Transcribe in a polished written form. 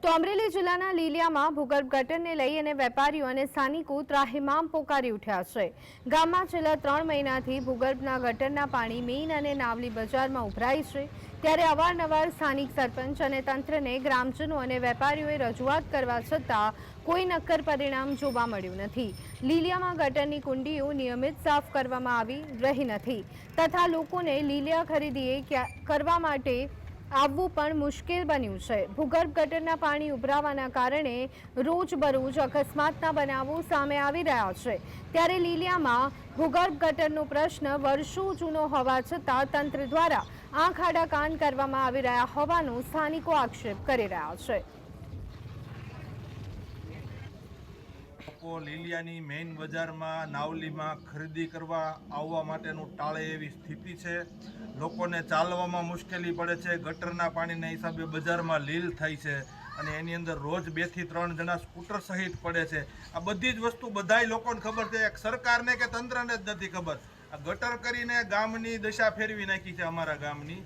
તો અમરેલી જિલ્લાના લીલિયામાં ભૂગર્ભ ગટરને લઈ અને વેપારીઓ અને સ્થાનિકો ત્રાહિમામ પોકારી ઉઠ્યા છે। ગામમાં છેલ્લા 3 મહિનાથી ભૂગર્ભના ગટરના પાણી મેઇન અને નાવલી બજારમાં ઉભરાય છે। ત્યારે અવારનવાર સ્થાનિક સરપંચ અને તંત્રને ગ્રામજનો અને વેપારીઓએ રજૂઆત કરવા છતાં કોઈ નક્કર પરિણામ જોવા મળ્યું નથી। લીલિયામાં ગટરની કુંડીઓ નિયમિત સાફ કરવામાં આવી રહી નથી તથા લોકોને લીલિયા ખરીદીએ કરવા માટે આવવું પણ મુશ્કેલ બન્યું છે। ભૂગર્ભ ગટરના પાણી ઉભરાવાના કારણે રોજબરોજ અકસ્માતના બનાવો સામે આવી રહ્યા છે। ત્યારે લીલિયામાં ભૂગર્ભ ગટરનો પ્રશ્ન વર્ષો જૂનો હોવા છતાં તંત્ર દ્વારા આંખ આડા કાન કરવામાં આવી રહ્યા હોવાનો સ્થાનિકો આક્ષેપ કરી રહ્યા છે। લોકો લીલિયાની મેઇન બજારમાં નાવલીમાં ખરીદી કરવા આવવા માટેનું ટાળે એવી સ્થિતિ છે। લોકોને ચાલવામાં મુશ્કેલી પડે છે। ગટરના પાણીના હિસાબે બજારમાં લીલ થાય છે અને એની અંદર રોજ 2 થી 3 જણા સ્કૂટર સહિત પડે છે। આ બધી જ વસ્તુ બધાય લોકોને ખબર છે, સરકારને કે તંત્રને જ નથી ખબર। આ ગટર કરીને ગામની દશા ફેરવી નાખી છે અમારા ગામની।